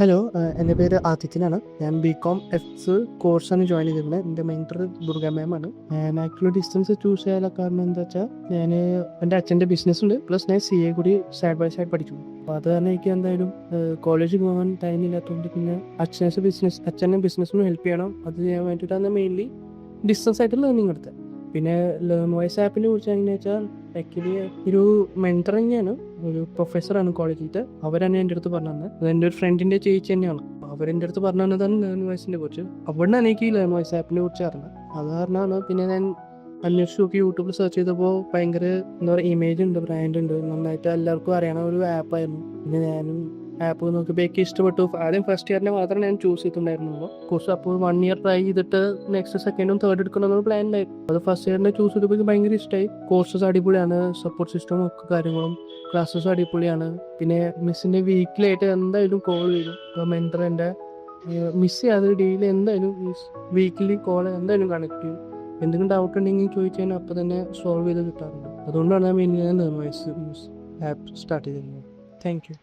Hello, എൻ്റെ പേര് ആദിത്യനാണ്. ഞാൻ ബികോം എഫ് കോഴ്സാണ് ജോയിൻ ചെയ്തിരുന്നത്. എൻ്റെ മെൻറ്റർ ദുർഗ മാമാണ്. ഞാൻ ആക്ച്വലി ഡിസ്റ്റൻസ് ചൂസ് ചെയ്യാനുള്ള കാരണം എന്താ വെച്ചാൽ ഞാൻ എൻ്റെ അച്ഛൻ്റെ ബിസിനസ് ഉണ്ട്, പ്ലസ് ഞാൻ CA കൂടി സൈഡ് ബൈ സൈഡ് പഠിച്ചു. അപ്പോൾ അത് കാരണം എനിക്ക് എന്തായാലും കോളേജിൽ പോകാൻ ടൈം ഇല്ലാത്തതുകൊണ്ട് പിന്നെ അച്ഛനെ ബിസിനസ്സിന് ഹെൽപ്പ് ചെയ്യണം. അത് ചെയ്യാൻ വേണ്ടിയിട്ടാണ് മെയിൻലി ഡിസ്റ്റൻസ് ആയിട്ട് ലേണിംഗ് എടുത്തത്. പിന്നെ ലേൺ വോയിസ് ആപ്പിനെ കുറിച്ച് എങ്ങനെയാ വെച്ചാൽ ആക്ച്വലി ഒരു മെൻറ്റർ തന്നെയാണ്, ഒരു പ്രൊഫസറാണ് കോളേജിലത്തെ. അവരാണ് എൻ്റെ അടുത്ത് പറഞ്ഞു തന്നത്. അത് എൻ്റെ ഒരു ഫ്രണ്ടിൻ്റെ ചേച്ചി തന്നെയാണ്. അവരെൻ്റെ അടുത്ത് പറഞ്ഞു തന്നതാണ് ലേൺ വോയിസിനെ കുറിച്ച്. അവിടുന്ന് എനിക്ക് ഈ ലേൺ വോയിസ് ആപ്പിനെ കുറിച്ച് അറിഞ്ഞത്. അത് കാരണമാണ് പിന്നെ ഞാൻ അന്വേഷിച്ച് നോക്കി, യൂട്യൂബിൽ സെർച്ച് ചെയ്തപ്പോൾ ഭയങ്കര എന്താ പറയുക, ഇമേജ് ഉണ്ട്, ബ്രാൻഡ് ഉണ്ട്, നന്നായിട്ട് എല്ലാവർക്കും അറിയണ ഒരു ആപ്പായിരുന്നു. പിന്നെ ഞാനും ആപ്പ് നോക്കിയപ്പോൾ എനിക്ക് ഇഷ്ടപ്പെട്ടു. ആദ്യം ഫസ്റ്റ് ഇയറിനെ മാത്രമേ ഞാൻ ചൂസ് ചെയ്തിട്ടുണ്ടായിരുന്നുള്ളൂ. കോഴ്സ് അപ്പോൾ 1 ഇയർ ട്രൈ ചെയ്തിട്ട് നെക്സ്റ്റ് സെക്കൻഡും തേർഡ് എടുക്കണമെന്നൊരു പ്ലാൻ ഉണ്ടായിരുന്നു. അത് ഫസ്റ്റ് ഇയറിനെ ചൂസ് ചെയ്തപ്പോൾ എനിക്ക് ഭയങ്കര ഇഷ്ടമായി. കോഴ്സസ് അടിപൊളിയാണ്, സപ്പോർട്ട് സിസ്റ്റവും ഒക്കെ കാര്യങ്ങളും, ക്ലാസ്സസ് അടിപൊളിയാണ്. പിന്നെ മിസ്സിൻ്റെ വീക്കിലായിട്ട് എന്തായാലും കോൾ ചെയ്യും. മെൻറ്റർ എൻ്റെ മിസ് ചെയ്യാതെ ഡെയിലി എന്തായാലും വീക്കിലി കോൾ എന്തായാലും കണക്ട് ചെയ്യും. എന്തെങ്കിലും ഡൗട്ട് ഉണ്ടെങ്കിൽ ചോദിച്ചു കഴിഞ്ഞാൽ അപ്പോൾ തന്നെ സോൾവ് ചെയ്ത് കിട്ടാറുണ്ട്. അതുകൊണ്ടാണ് ഞാൻ mainly learn voice app start ചെയ്തിരുന്നത്. Thank U.